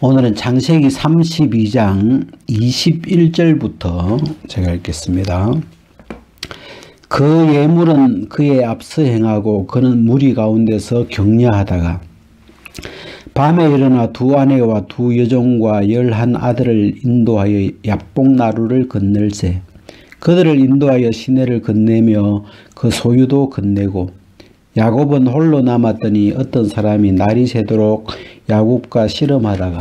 오늘은 창세기 32장 21절부터 제가 읽겠습니다. 그 예물은 그의 앞서 행하고 그는 무리 가운데서 격려하다가 밤에 일어나 두 아내와 두 여종과 11 아들을 인도하여 야복나루를 건널세. 그들을 인도하여 시내를 건네며 그 소유도 건네고 야곱은 홀로 남았더니 어떤 사람이 날이 새도록 야곱과 씨름하다가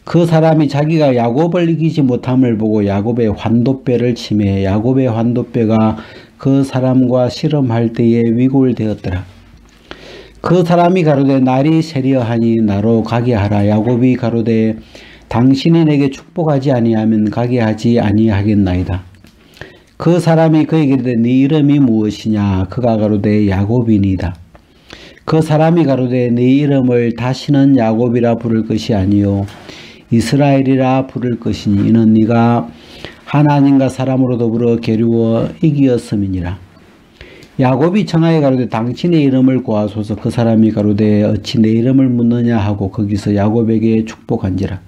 그 사람이 자기가 야곱을 이기지 못함을 보고 야곱의 환도뼈를 치매 야곱의 환도뼈가 그 사람과 씨름할 때에 위골되었더라. 그 사람이 가로되 날이 새려 하니 나로 가게 하라. 야곱이 가로되 당신이 내게 축복하지 아니하면 가게 하지 아니하겠나이다. 그 사람이 그에게 이르되 네 이름이 무엇이냐. 그가 가로되 야곱이니이다. 그 사람이 가로되 네 이름을 다시는 야곱이라 부를 것이 아니요 이스라엘이라 부를 것이니 이는 네가 하나님과 사람으로 더불어 겨루어 이기었음이니라. 야곱이 청하여 가로되 당신의 이름을 구하소서. 그 사람이 가로되 어찌 내 이름을 묻느냐 하고 거기서 야곱에게 축복한지라.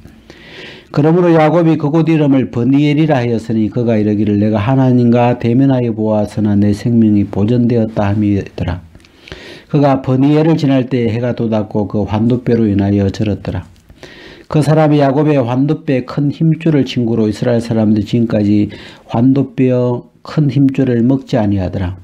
그러므로 야곱이 그곳 이름을 버니엘이라 하였으니 그가 이르기를 내가 하나님과 대면하여 보았으나 내 생명이 보존되었다 함이더라. 그가 버니엘을 지날 때 해가 돋았고 그 환도뼈로 인하여 절었더라. 그 사람이 야곱의 환도뼈 큰 힘줄을 친구로 이스라엘 사람들이 지금까지 환도뼈 큰 힘줄을 먹지 아니하더라.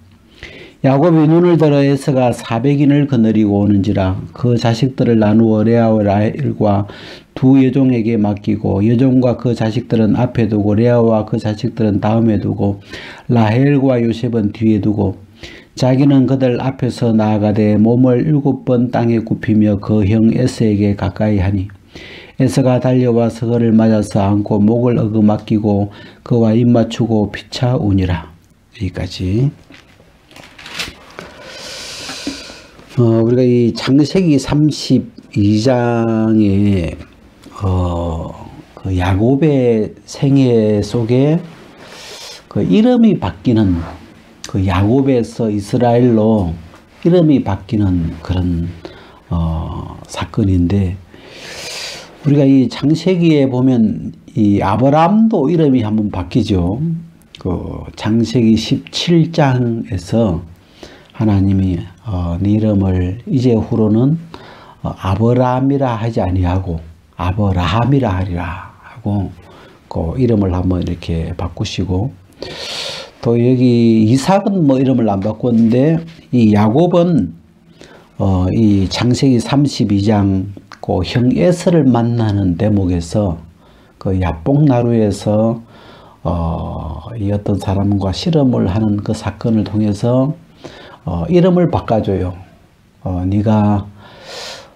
야곱이 눈을 들어 에서가 400인을 거느리고 오는지라. 그 자식들을 나누어 레아와 라헬과 두 여종에게 맡기고 여종과 그 자식들은 앞에 두고 레아와 그 자식들은 다음에 두고 라헬과 요셉은 뒤에 두고 자기는 그들 앞에서 나아가되 몸을 7번 땅에 굽히며 그 형 에서에게 가까이 하니 에서가 달려와서 그를 맞아서 안고 목을 어루만기고 그와 입 맞추고 피차우니라. 여기까지. 우리가 이 창세기 32장에 그 야곱의 생애 속에 그 이름이 바뀌는 그 야곱에서 이스라엘로 이름이 바뀌는 그런 사건인데 우리가 이 창세기에 보면 이 아브라함도 이름이 한번 바뀌죠. 그 창세기 17장에서 하나님이 네 이름을 이제 후로는 아브라함이라 하지 아니하고 아브라함이라 하리라 하고 그 이름을 한번 이렇게 바꾸시고 또 여기 이삭은 뭐 이름을 안 바꿨는데 이 야곱은 이 창세기 32장 그 형 에서를 만나는 대목에서 그 야복나루에서 이 어떤 사람과 씨름을 하는 그 사건을 통해서 이름을 바꿔줘요. 네가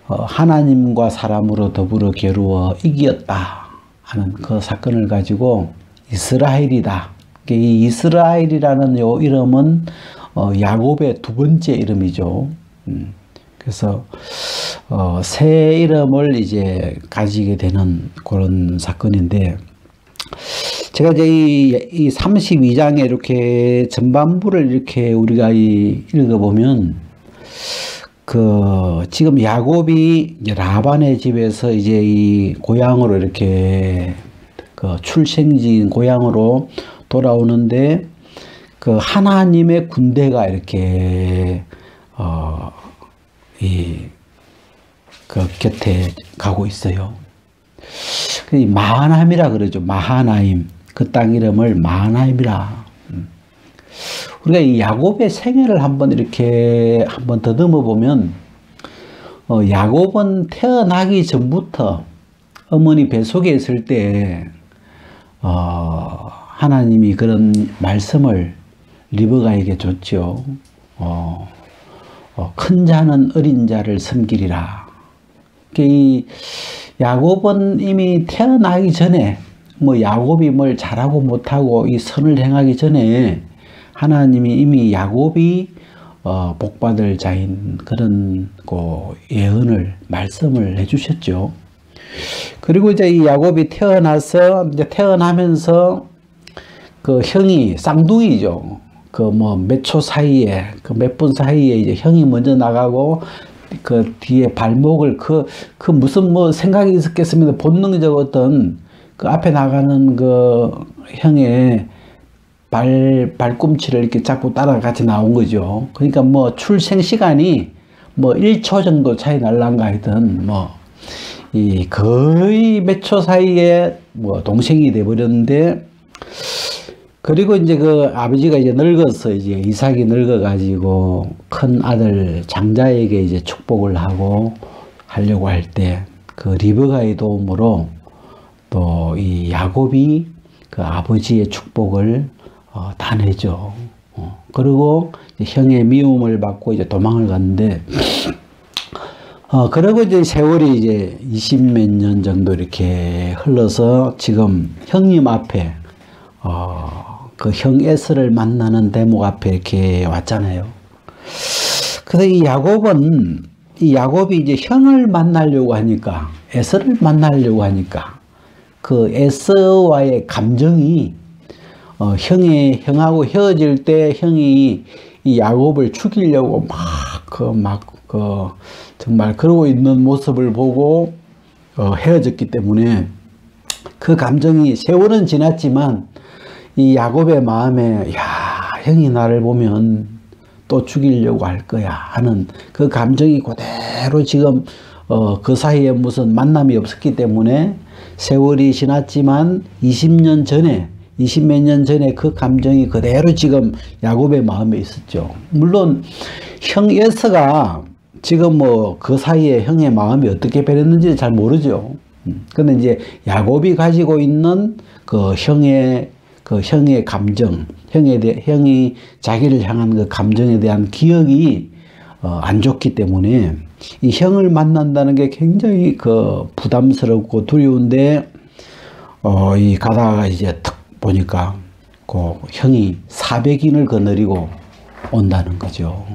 하나님과 사람으로 더불어 겨루어 이기었다 하는 그 사건을 가지고 이스라엘이다. 이 이스라엘이라는 요 이름은 야곱의 두 번째 이름이죠. 그래서 새 이름을 이제 가지게 되는 그런 사건인데 제가 이제 이 32장에 이렇게 전반부를 이렇게 우리가 읽어보면 그 지금 야곱이 이제 라반의 집에서 이제 이 고향으로 이렇게 그 출생지인 고향으로 돌아오는데 그 하나님의 군대가 이렇게 그 곁에 가고 있어요. 마하나임이라 그러죠. 마하나임. 그 땅 이름을 마하나임이라. 우리가 이 야곱의 생애를 한번 이렇게 한번 더듬어 보면 야곱은 태어나기 전부터 어머니 뱃속에 있을 때 하나님이 그런 말씀을 리브가에게 줬죠. 큰 자는 어린 자를 섬기리라. 이 야곱은 이미 태어나기 전에 뭐 야곱이 뭘 잘하고 못하고 이 선을 행하기 전에 하나님이 이미 야곱이 복받을 자인 그런 그 예언을 말씀을 해주셨죠. 그리고 이제 이 야곱이 태어나서 이제 태어나면서 그 형이 쌍둥이죠. 그 뭐 몇 초 사이에 그 몇 분 사이에 이제 형이 먼저 나가고 그 뒤에 발목을 그 무슨 뭐 생각이 있었겠습니다. 본능적 어떤 그 앞에 나가는 그 형의 발꿈치를 이렇게 잡고 따라 같이 나온 거죠. 그러니까 뭐 출생 시간이 뭐 1초 정도 차이 날란가 하여튼 뭐 이 거의 몇 초 사이에 뭐 동생이 돼버렸는데, 그리고 이제 그 아버지가 이제 늙어서 이제 이삭이 늙어가지고 큰 아들 장자에게 이제 축복을 하려고 할 때 그 리브가의 도움으로 또 이 야곱이 그 아버지의 축복을 다 내죠. 그리고 형의 미움을 받고 이제 도망을 갔는데, 그리고 이제 세월이 이제 20몇 년 정도 이렇게 흘러서 지금 형님 앞에, 그 형 에서를 만나는 대목 앞에 이렇게 왔잖아요. 그래서 이 야곱이 이제 형을 만나려고 하니까, 에서를 만나려고 하니까, 그 에서와의 감정이, 형하고 헤어질 때 형이 이 야곱을 죽이려고 정말 그러고 있는 모습을 보고 헤어졌기 때문에 그 감정이 세월은 지났지만 이 야곱의 마음에, 야, 형이 나를 보면 또 죽이려고 할 거야 하는 그 감정이 그대로 지금 그 사이에 무슨 만남이 없었기 때문에 세월이 지났지만 20몇 년 전에 그 감정이 그대로 지금 야곱의 마음에 있었죠. 물론 형 에서가 지금 뭐 그 사이에 형의 마음이 어떻게 변했는지 잘 모르죠. 근데 이제 야곱이 가지고 있는 그 형의 감정, 형이 자기를 향한 그 감정에 대한 기억이 안 좋기 때문에 이 형을 만난다는 게 굉장히 그 부담스럽고 두려운데, 이 가다가 이제 탁 보니까 그 형이 400인을 거느리고 온다는 거죠.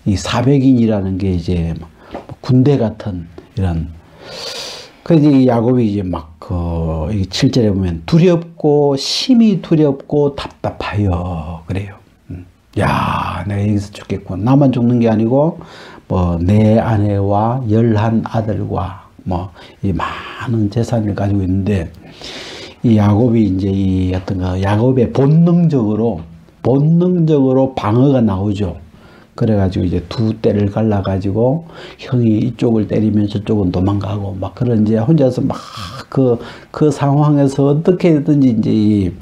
이 400인이라는 게 이제 군대 같은 이런. 그래서 이 야곱이 이제 막 그 7절에 보면 두렵고 심히 두렵고 답답하여 그래요. 야, 내가 여기서 죽겠군. 나만 죽는 게 아니고 뭐 내 아내와 11 아들과 뭐 이 많은 재산을 가지고 있는데, 이 야곱이 이제 이 어떤 야곱의 본능적으로 방어가 나오죠. 그래가지고 이제 두 떼를 갈라가지고 형이 이쪽을 때리면 저쪽은 도망가고 막 그런 이제 혼자서 막 그 상황에서 어떻게든지 이제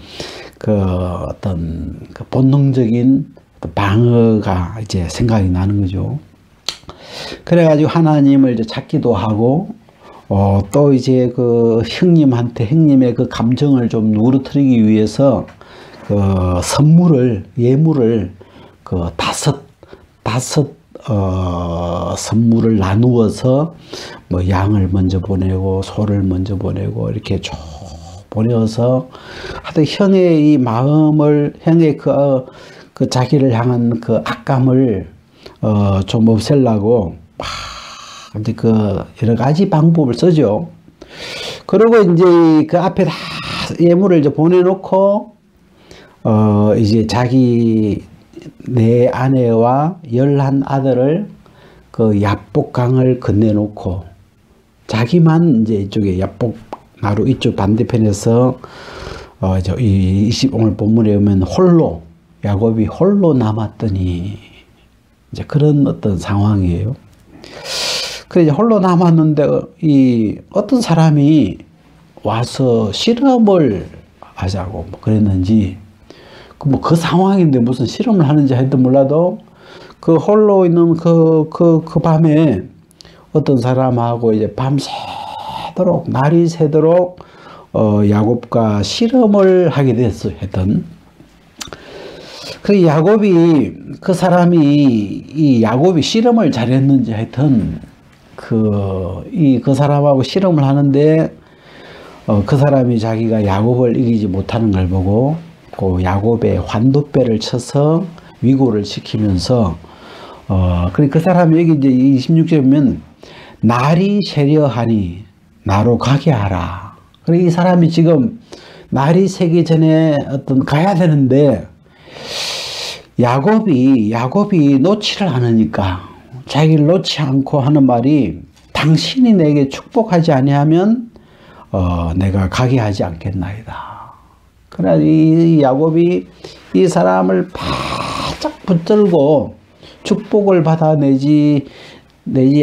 그 어떤 그 본능적인 방어가 이제 생각이 나는 거죠. 그래가지고 하나님을 이제 찾기도 하고, 또 이제 그 형님의 그 감정을 좀 누그러뜨리기 위해서 그 예물을 그 다섯 선물을 나누어서 뭐 양을 먼저 보내고 소를 먼저 보내고 이렇게 쭉 보내어서 하여튼 형의 이 마음을, 형의 그 자기를 향한 그 악감을 좀 없애려고 막 이제 그 여러 가지 방법을 쓰죠. 그리고 이제 그 앞에 다 예물을 이제 보내놓고 이제 내 아내와 11 아들을 그 야복강을 건네놓고 자기만 이제 이쪽에 야복나루 이쪽 반대편에서 오늘 본문에 보면 야곱이 홀로 남았더니 이제 그런 어떤 상황이에요. 그래서 홀로 남았는데 어떤 사람이 와서 실험을 하자고 뭐 그랬는지, 그 상황인데 무슨 실험을 하는지 하여튼 몰라도 그 홀로 있는 그 밤에 어떤 사람하고 이제 밤새도록 날이 새도록 야곱과 실험을 하게 됐어요. 하여튼 그 야곱이 실험을 잘했는지 하여튼 그 사람하고 실험을 하는데 그 사람이 자기가 야곱을 이기지 못하는 걸 보고 그 야곱의 환도뼈를 쳐서 위고를 시키면서 그 사람이 여기 이제 26절에 보면 날이 새려하니 나로 가게 하라. 그리고 이 사람이 지금 날이 새기 전에 가야 되는데 야곱이 놓지를 않으니까 자기를 놓지 않고 하는 말이 당신이 내게 축복하지 아니하면 내가 가게 하지 않겠나이다. 그러나 이 야곱이 이 사람을 바짝 붙들고 축복을 받아내지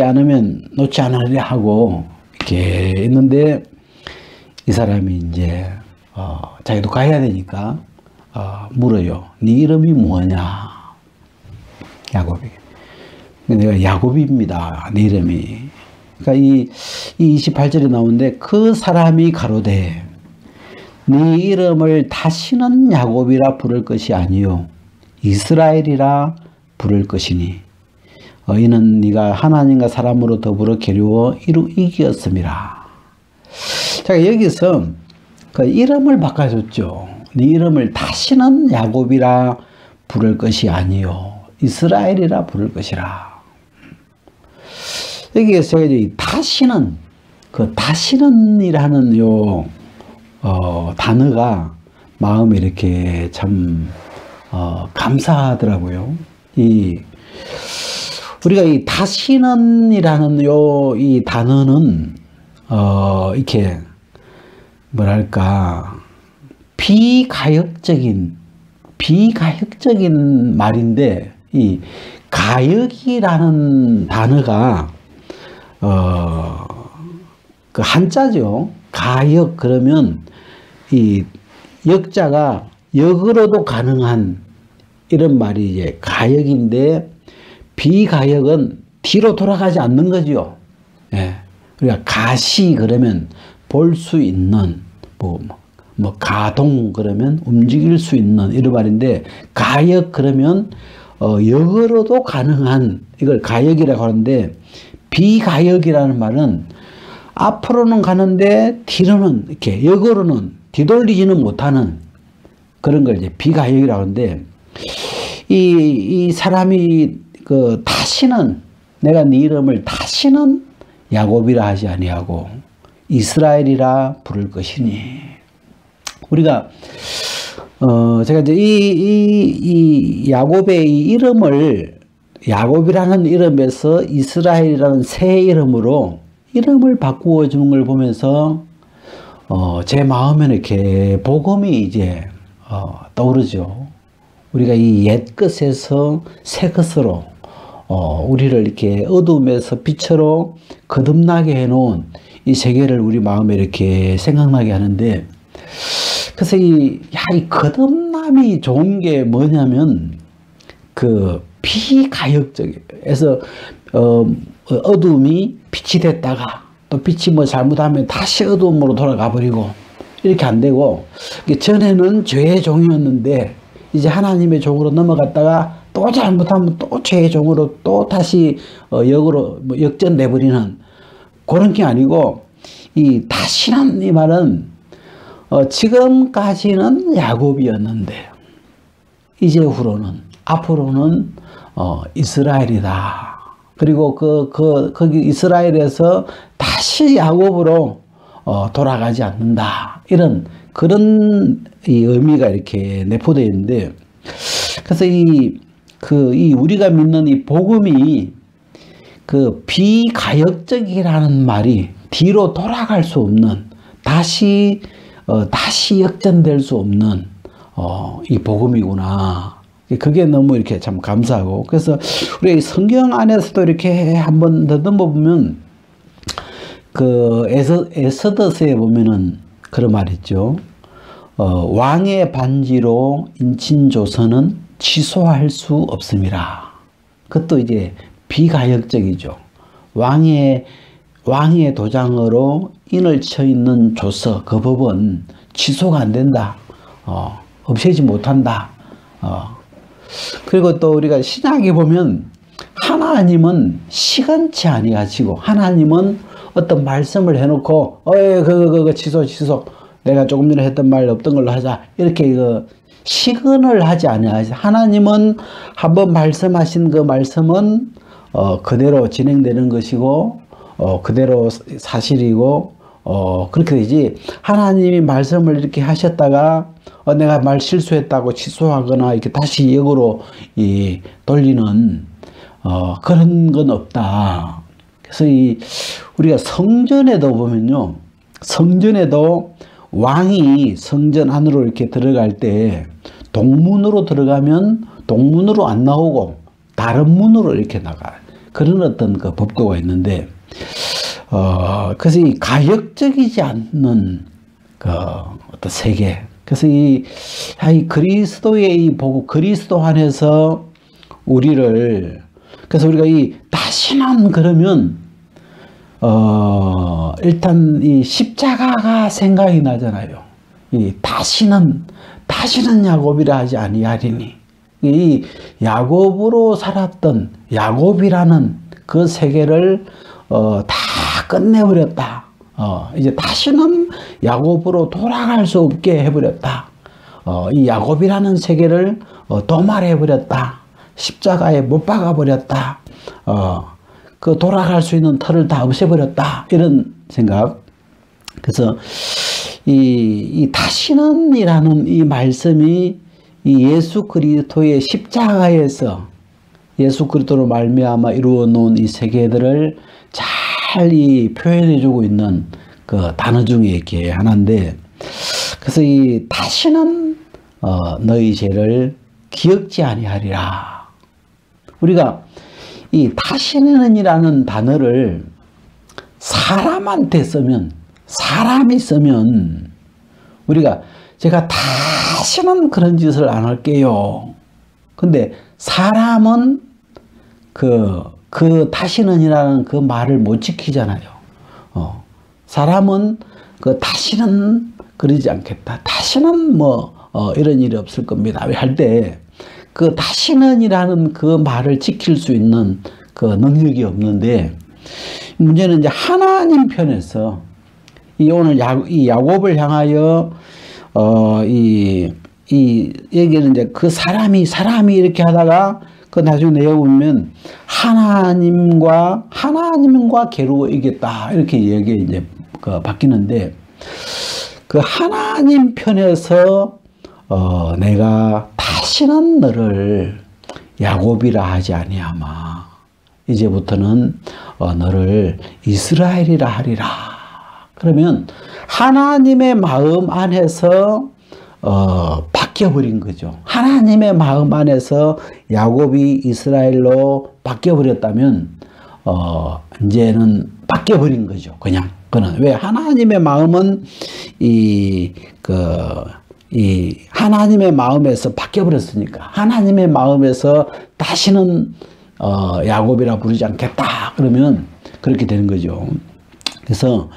않으면 놓지 않으려 하고 이렇게 있는데 이 사람이 이제 자기도 가야 되니까 물어요. 네 이름이 뭐냐? 야곱이. 내가 야곱입니다. 네 이름이. 그러니까 이 28절에 나오는데 그 사람이 가로되 네 이름을 다시는 야곱이라 부를 것이 아니요 이스라엘이라 부를 것이니 이는 네가 하나님과 사람으로 더불어 겨루어 이기었음이라. 자, 여기서 그 이름을 바꿔줬죠. 네 이름을 다시는 야곱이라 부를 것이 아니요 이스라엘이라 부를 것이라. 여기에서 이제 다시는 그 다시는이라는 요 단어가 마음에 이렇게 참 감사하더라고요. 우리가 이 다시는이라는 이 단어는 이렇게 뭐랄까 비가역적인 말인데 이 가역이라는 단어가 그 한자죠. 가역 그러면 이 역자가 역으로도 가능한 이런 말이 이제 가역인데 비가역은 뒤로 돌아가지 않는 거죠. 예. 우리가 가시 그러면 볼 수 있는 뭐 가동 그러면 움직일 수 있는 이런 말인데 가역 그러면 역으로도 가능한 이걸 가역이라고 하는데 비가역이라는 말은 앞으로는 가는데 뒤로는 이렇게 역으로는 뒤돌리지는 못하는 그런 걸 이제 비가역이라고 하는데 이 사람이 그 다시는 내가 네 이름을 다시는 야곱이라 하지 아니하고 이스라엘이라 부를 것이니 우리가 제가 이제 이 야곱의 이 이름을 야곱이라는 이름에서 이스라엘이라는 새 이름으로 이름을 바꾸어 주는 걸 보면서 제 마음에 이렇게 복음이 이제 떠오르죠. 우리가 이 옛 것에서 새 것으로 우리를 이렇게 어둠에서 빛으로 거듭나게 해놓은 이 세계를 우리 마음에 이렇게 생각나게 하는데 그래서 이 거듭남이 좋은 게 뭐냐면 그 비가역적에서 어둠이 빛이 됐다가 또 빛이 뭐 잘못하면 다시 어둠으로 돌아가 버리고 이렇게 안 되고 전에는 죄의 종이었는데 이제 하나님의 종으로 넘어갔다가 또 잘못하면 또 죄의 종으로 또 다시 역으로 역전돼 버리는 그런 게 아니고 이 다시는 이 말은 지금까지는 야곱이었는데 이제 앞으로는 이스라엘이다. 그리고 거기 이스라엘에서 다시 야곱으로 돌아가지 않는다. 그런 이 의미가 이렇게 내포되어 있는데, 그래서 이 우리가 믿는 이 복음이 그 비가역적이라는 말이 뒤로 돌아갈 수 없는, 다시 역전될 수 없는 이 복음이구나. 그게 너무 이렇게 참 감사하고, 그래서 우리 성경 안에서도 이렇게 한번 더듬어 보면 그 에스더서에 보면은 그런 말 있죠. 왕의 반지로 인친 조서는 취소할 수 없음이라. 그것도 이제 비가역적이죠. 왕의 도장으로 인을 쳐 있는 조서, 그 법은 취소가 안 된다. 없애지 못한다. 그리고 또 우리가 신약에 보면 하나님은 시간치 아니하시고, 하나님은 어떤 말씀을 해놓고 그거 취소 내가 조금 전에 했던 말 없던 걸로 하자 이렇게 시근을 하지 아니하시. 하나님은 한번 말씀하신 그 말씀은 그대로 진행되는 것이고 그대로 사실이고 그렇게 되지, 하나님이 말씀을 이렇게 하셨다가 내가 말 실수했다고 취소하거나 이렇게 다시 역으로 돌리는 그런 건 없다. 그래서 우리가 성전에도 보면요, 성전에도 왕이 성전 안으로 이렇게 들어갈 때 동문으로 들어가면 동문으로 안 나오고 다른 문으로 이렇게 나가요. 그런 어떤 그 법도가 있는데, 그래서 이 가역적이지 않는 그 어떤 세계. 그래서 이 그리스도의 보고 그리스도 안에서 우리를, 그래서 우리가 이 다시는 그러면 일단 이 십자가가 생각이 나잖아요. 이 다시는 야곱이라 하지 아니하리니, 이 야곱으로 살았던 야곱이라는 그 세계를 다 끝내버렸다. 이제 다시는 야곱으로 돌아갈 수 없게 해버렸다. 이 야곱이라는 세계를 도말해버렸다. 십자가에 못 박아버렸다. 그 돌아갈 수 있는 털을 다 없애버렸다. 이런 생각. 그래서 이 다시는이라는 이 말씀이 이 예수 그리스도의 십자가에서 예수 그리스도로 말미암아 이루어 놓은 이 세계들을 잘 이 표현해주고 있는 그 단어 중에 이렇게 하나인데, 그래서 이 다시는 너희 죄를 기억지 아니하리라. 우리가 이 다시는이라는 단어를 사람한테 쓰면, 사람이 쓰면 우리가 제가 다시는 그런 짓을 안 할게요. 근데 사람은 그 다시는이라는 그 말을 못 지키잖아요. 사람은 그 다시는 그러지 않겠다. 다시는 이런 일이 없을 겁니다. 할 때 그 다시는이라는 그 말을 지킬 수 있는 그 능력이 없는데, 문제는 이제 하나님 편에서 오늘 이 야곱을 향하여 얘기는 이제 그 사람이 이렇게 하다가 그 나중에 내려보면 하나님과 괴로워 이겼다 이렇게 얘기 이제 바뀌는데, 그 하나님 편에서 내가 다시는 너를 야곱이라 하지 아니하마, 이제부터는 너를 이스라엘이라 하리라. 그러면 하나님의 마음 안에서 바뀌어버린 거죠. 하나님의 마음 안에서 야곱이 이스라엘로 바뀌어버렸다면 이제는 바뀌어버린 거죠. 그냥 그는 왜 하나님의 마음은 하나님의 마음에서 바뀌어버렸으니까, 하나님의 마음에서 다시는 야곱이라 부르지 않겠다 그러면 그렇게 되는 거죠. 그래서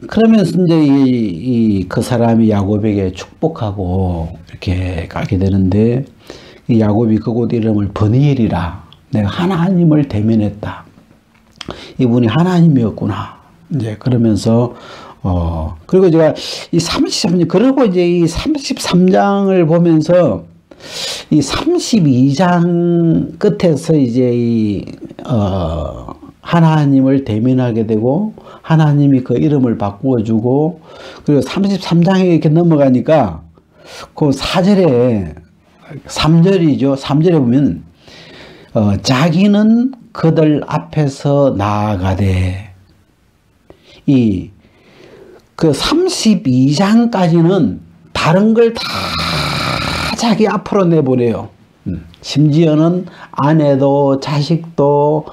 그러면서 이제 그 사람이 야곱에게 축복하고 이렇게 가게 되는데, 이 야곱이 그곳 이름을 버니엘이라, 내가 하나님을 대면했다. 이분이 하나님이었구나. 이제 그러면서 그리고 제가 이 33장, 그리고 이제 이 33장을 보면서 이 32장 끝에서 이제 하나님을 대면하게 되고, 하나님이 그 이름을 바꾸어주고, 그리고 33장에 이렇게 넘어가니까 그 4절에 3절이죠. 3절에 보면 자기는 그들 앞에서 나아가되, 그 32장까지는 다른 걸 다 자기 앞으로 내보내요. 심지어는 아내도 자식도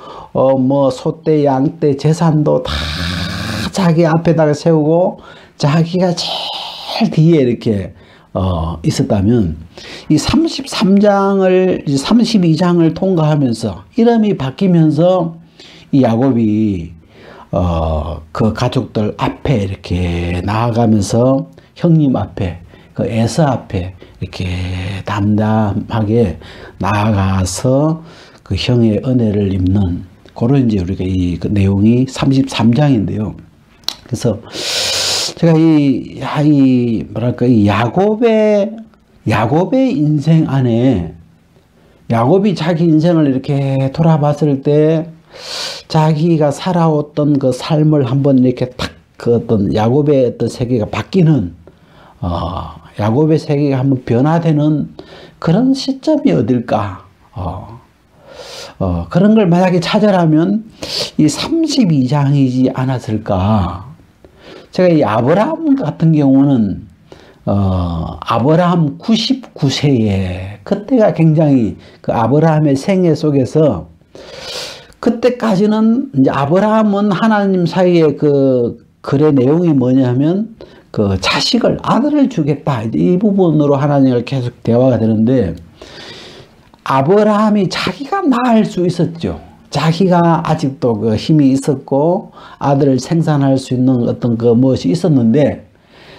소떼 양떼 재산도 다 자기 앞에다가 세우고 자기가 제일 뒤에 이렇게 있었다면, 이 32장을 통과하면서 이름이 바뀌면서 이 야곱이 그 가족들 앞에 이렇게 나아가면서 형님 앞에, 그 에서 앞에 이렇게 담담하게 나아가서 그 형의 은혜를 입는 그런 이제 우리가 그 내용이 33장인데요. 그래서 제가 뭐랄까, 이 야곱의 인생 안에, 야곱이 자기 인생을 이렇게 돌아봤을 때 자기가 살아왔던 그 삶을 한번 이렇게 탁, 그 어떤 야곱의 어떤 세계가 바뀌는, 야곱의 세계가 한번 변화되는 그런 시점이 어딜까? 그런 걸 만약에 찾으라면 이 32장이지 않았을까. 제가 이 아브라함 같은 경우는 아브라함 99세에 그때가 굉장히 그 아브라함의 생애 속에서 그때까지는 이제 아브라함은 하나님 사이에 그 글의 내용이 뭐냐면 그 자식을 아들을 주겠다 이 부분으로 하나님을 계속 대화가 되는데 아브라함이 자기가 낳을 수 있었죠. 자기가 아직도 그 힘이 있었고 아들을 생산할 수 있는 어떤 그 무엇이 있었는데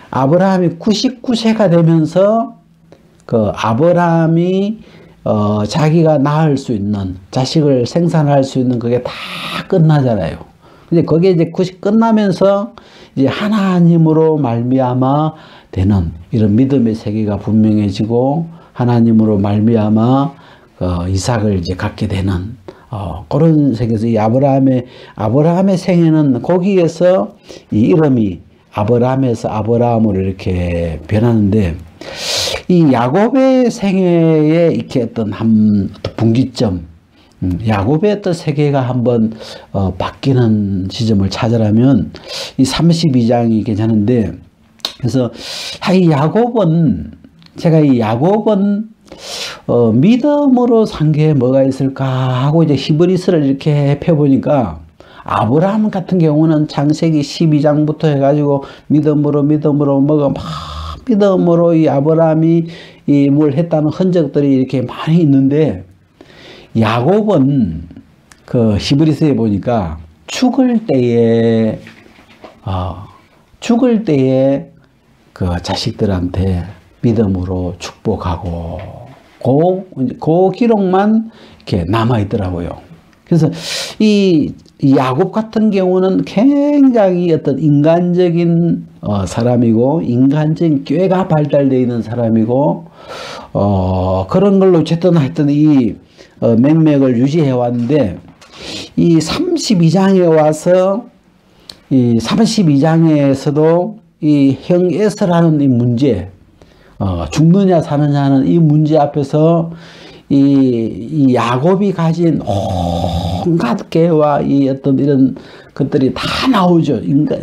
아브라함이 99세가 되면서 그 아브라함이 자기가 낳을 수 있는 자식을 생산할 수 있는 그게 다 끝나잖아요. 근데 거기에 이제 90 끝나면서 이제 하나님으로 말미암아 되는 이런 믿음의 세계가 분명해지고 하나님으로 말미암아 이삭을 이제 갖게 되는 그런 세계에서 이 아브라함의 생애는 거기에서 이 이름이 아브라함에서 아브라함으로 이렇게 변하는데 이 야곱의 생애에 이렇게 어떤 분기점, 야곱의 어떤 세계가 한번 바뀌는 지점을 찾으라면 이 32장이 괜찮은데 그래서 이 야곱은 제가 이 야곱은 믿음으로 산 게 뭐가 있을까 하고 이제 히브리서를 이렇게 펴보니까 아브라함 같은 경우는 창세기 12장부터 해가지고 믿음으로 뭐가 막 믿음으로 이 아브라함이 뭘 했다는 흔적들이 이렇게 많이 있는데 야곱은 그 히브리서에 보니까 죽을 때에 그 자식들한테 믿음으로 축복하고 그 기록만 이렇게 남아 있더라고요. 그래서 이 야곱 같은 경우는 굉장히 어떤 인간적인 사람이고 인간적인 꾀가 발달되어 있는 사람이고 그런 걸로 어쨌든 하여튼 이 맥락을 유지해 왔는데 이 32장에 와서 이 32장에서도 이 형 에서라는 이 문제 죽느냐 사느냐는 이 문제 앞에서 이 야곱이 가진 온갖 깨와 이 어떤 이런 것들이 다 나오죠.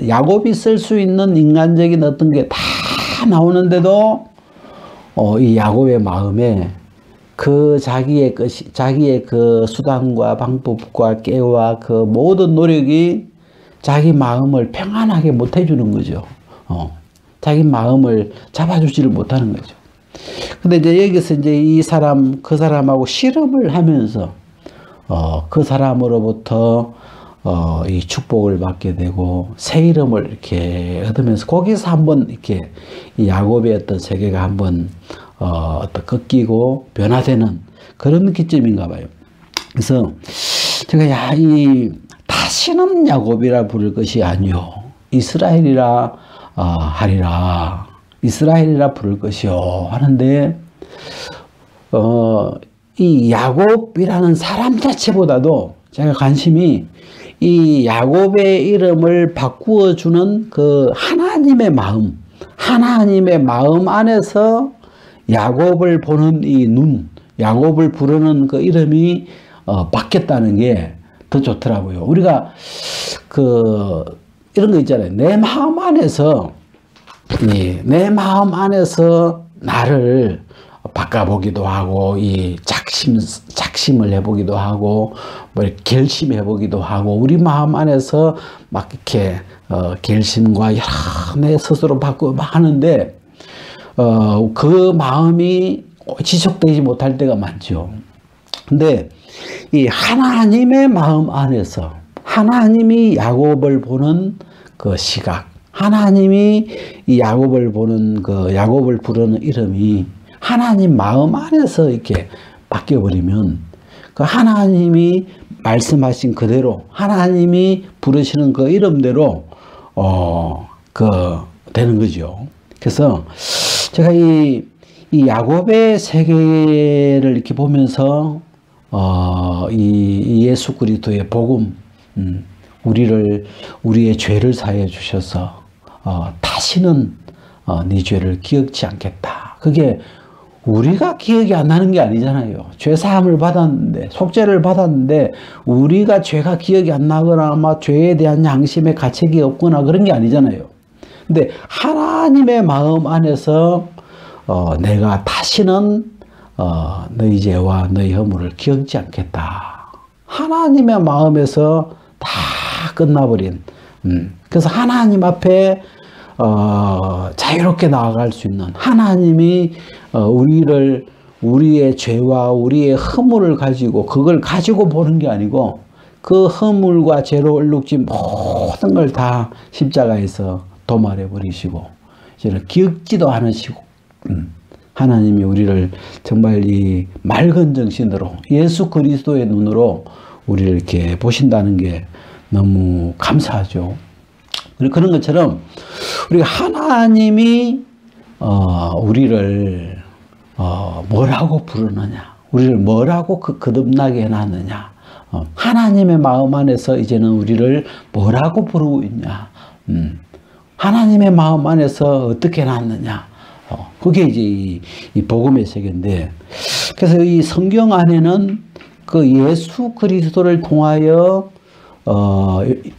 야곱이 쓸 수 있는 인간적인 어떤 게 다 나오는데도 이 야곱의 마음에 그 자기의 그 수단과 방법과 깨와 그 모든 노력이 자기 마음을 평안하게 못 해주는 거죠. 자기 마음을 잡아주지를 못하는 거죠. 근데 이제 여기서 이제 이 사람, 그 사람하고 씨름을 하면서, 그 사람으로부터, 이 축복을 받게 되고, 새 이름을 이렇게 얻으면서, 거기서 한번 이렇게, 이 야곱의 어떤 세계가 한번, 어떤 꺾이고 변화되는 그런 기점인가 봐요. 그래서 제가 다시는 야곱이라 부를 것이 아니요. 이스라엘이라 하리라. 이스라엘이라 부를 것이요 하는데 이 야곱이라는 사람 자체보다도 제가 관심이 이 야곱의 이름을 바꾸어 주는 그 하나님의 마음 안에서 야곱을 보는 이 눈, 야곱을 부르는 그 이름이 바뀌었다는 게 더 좋더라고요. 우리가 이런 거 있잖아요. 내 마음 안에서 나를 바꿔보기도 하고, 이 작심을 해보기도 하고, 뭐 결심해 보기도 하고, 우리 마음 안에서 막 이렇게, 결심과 여러 내 스스로 바꾸고 하는데, 그 마음이 지속되지 못할 때가 많죠. 근데 이 하나님의 마음 안에서 하나님이 야곱을 보는 그 시각, 하나님이 이 야곱을 보는 그 야곱을 부르는 이름이 하나님 마음 안에서 이렇게 바뀌어버리면 그 하나님이 말씀하신 그대로 하나님이 부르시는 그 이름대로 되는 거죠. 그래서 제가 이 야곱의 세계를 이렇게 보면서 이 예수 그리스도의 복음, 우리의 죄를 사해 주셔서 다시는 네 죄를 기억지 않겠다. 그게 우리가 기억이 안 나는 게 아니잖아요. 죄사함을 받았는데, 속죄를 받았는데, 우리가 죄가 기억이 안 나거나, 아마 죄에 대한 양심의 가책이 없거나 그런 게 아니잖아요. 근데 하나님의 마음 안에서, 내가 다시는, 너희 죄와 너희 허물을 기억지 않겠다. 하나님의 마음에서 다 끝나버린, 그래서 하나님 앞에, 자유롭게 나아갈 수 있는 하나님이 우리의 죄와 우리의 허물을 가지고 그걸 가지고 보는 게 아니고 그 허물과 죄로 얼룩진 모든 걸 다 십자가에서 도말해 버리시고 이제는 기억지도 않으시고 하나님이 우리를 정말 이 맑은 정신으로 예수 그리스도의 눈으로 우리를 이렇게 보신다는 게 너무 감사하죠. 그런 것처럼 우리가 하나님이 우리를 뭐라고 부르느냐, 우리를 뭐라고 거듭나게 해놨느냐, 하나님의 마음 안에서 이제는 우리를 뭐라고 부르고 있냐, 하나님의 마음 안에서 어떻게 해놨느냐, 그게 이제 이 복음의 세계인데, 그래서 이 성경 안에는 그 예수 그리스도를 통하여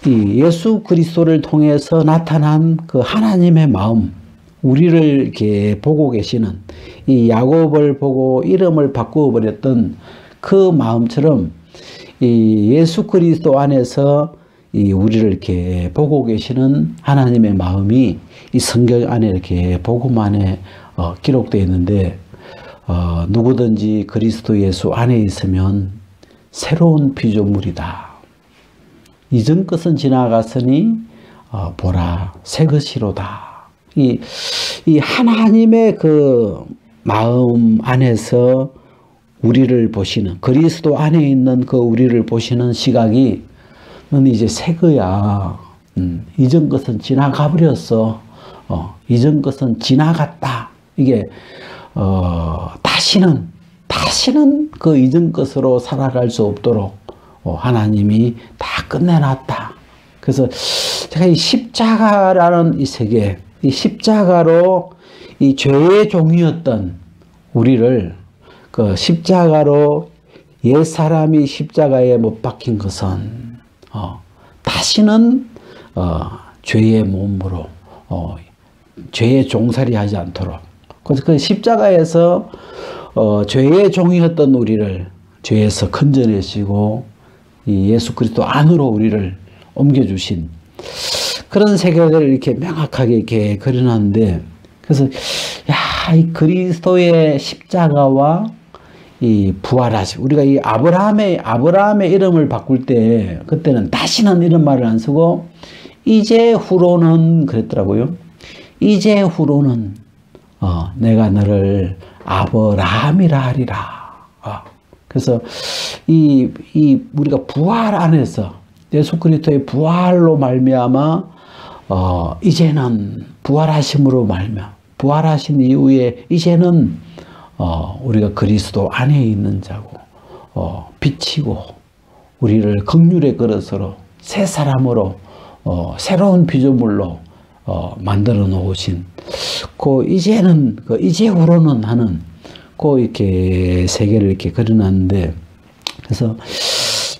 이 예수 그리스도를 통해서 나타난 그 하나님의 마음, 우리를 이렇게 보고 계시는 이 야곱을 보고 이름을 바꾸어 버렸던 그 마음처럼 이 예수 그리스도 안에서 이 우리를 이렇게 보고 계시는 하나님의 마음이 이 성경 안에 이렇게 복음 안에 기록되어 있는데, 누구든지 그리스도 예수 안에 있으면 새로운 피조물이다. 이전 것은 지나갔으니 보라 새 것이로다. 이 하나님의 그 마음 안에서 우리를 보시는, 그리스도 안에 있는 그 우리를 보시는 시각이 넌 이제 새 거야. 이전 것은 지나가 버렸어. 이전 것은 지나갔다. 이게 다시는 그 이전 것으로 살아갈 수 없도록 하나님이 다 끝내놨다. 그래서 제가 이 십자가라는 이 세계, 이 십자가로 이 죄의 종이었던 우리를 그 십자가로 옛 사람이 십자가에 못 박힌 것은 다시는 죄의 몸으로 죄의 종살이 하지 않도록, 그래서 그 십자가에서 죄의 종이었던 우리를 죄에서 건져내시고 이 예수 그리스도 안으로 우리를 옮겨주신 그런 세계를 이렇게 명확하게 이렇게 그려놨는데, 그래서 이 그리스도의 십자가와 이 부활하심, 우리가 이 아브라함의 이름을 바꿀 때 그때는 다시는 이런 말을 안 쓰고 이제 후로는 그랬더라고요. 이제 후로는 내가 너를 아브라함이라 하리라. 그래서 우리가 부활 안에서 예수 그리스도의 부활로 말미암아 이제는 부활하심으로 말미암아 부활하신 이후에 이제는 우리가 그리스도 안에 있는 자고 빛이고 우리를 긍휼의 그릇으로 새 사람으로 새로운 피조물로 만들어 놓으신 그 이제는 그 이제후로는 하는 그 이렇게 세계를 이렇게 그려놨는데, 그래서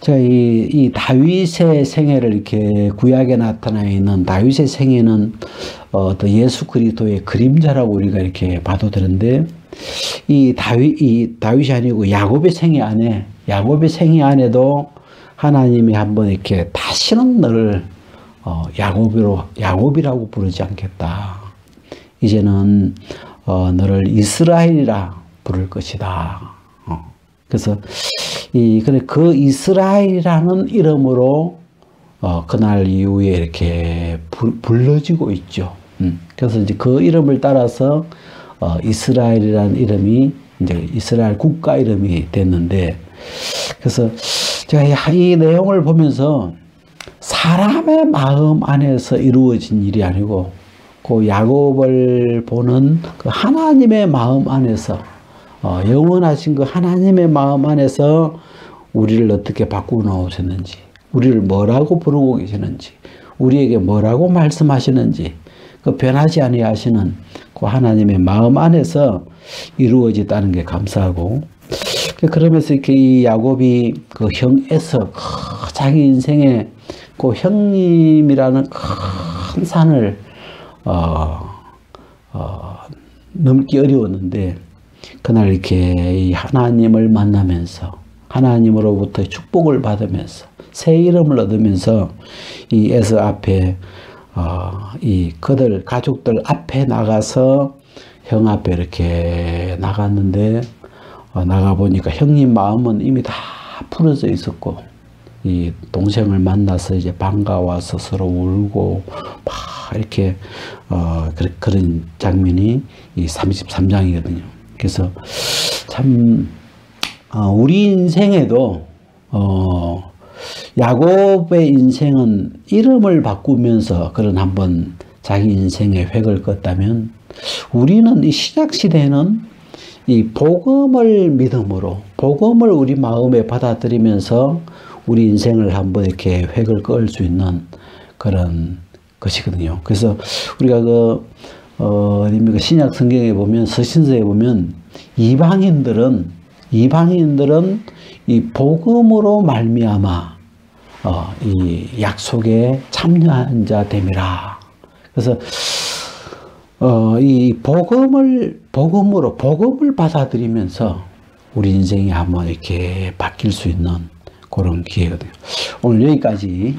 제가 이 다윗의 생애를 이렇이 구약에 나타나 있는 다윗의 생애는 또 예수 그리스도의 그림자라고 우리가 이렇게 봐도 되는데, 이 다윗이 아니고 야곱의 생애 안에도 하나님이 한번 이렇게 다시는 너를 야곱이라고 부르지 않겠다. 이제는 너를 이스라엘이라 부를 것이다. 그래서 그 이스라엘이라는 이름으로 그날 이후에 이렇게 불러지고 있죠. 그래서 이제 그 이름을 따라서 이스라엘이라는 이름이 이제 이스라엘 국가 이름이 됐는데, 그래서 제가 이 내용을 보면서 사람의 마음 안에서 이루어진 일이 아니고 그 야곱을 보는 그 하나님의 마음 안에서 영원하신 그 하나님의 마음 안에서 우리를 어떻게 바꾸어 놓으셨는지, 우리를 뭐라고 부르고 계시는지, 우리에게 뭐라고 말씀하시는지 그 변하지 아니하시는 그 하나님의 마음 안에서 이루어졌다는 게 감사하고, 그러면서 이렇게 이 야곱이 그 형 에서 자기 인생에 그 형님이라는 큰 산을 넘기 어려웠는데, 그날 이렇게 이 하나님을 만나면서 하나님으로부터 축복을 받으면서 새 이름을 얻으면서 이 에서 앞에 이 그들 가족들 앞에 나가서 형 앞에 이렇게 나갔는데, 나가 보니까 형님 마음은 이미 다 풀어져 있었고, 이 동생을 만나서 이제 반가워서 서로 울고 막 이렇게 그런 장면이 이 33장이거든요. 그래서 참 우리 인생에도 야곱의 인생은 이름을 바꾸면서 그런 한번 자기 인생의 획을 껐다면, 우리는 이 시작 시대는 이 복음을 믿음으로 복음을 우리 마음에 받아들이면서 우리 인생을 한번 이렇게 획을 그을 수 있는 그런 것이거든요. 그래서 우리가 어디입니까? 신약 성경에 보면, 서신서에 보면 이방인들은 이 복음으로 말미암아 이 약속에 참여한 자 됨이라. 그래서 이 복음을 받아들이면서 우리 인생이 한번 이렇게 바뀔 수 있는 그런 기회거든요. 오늘 여기까지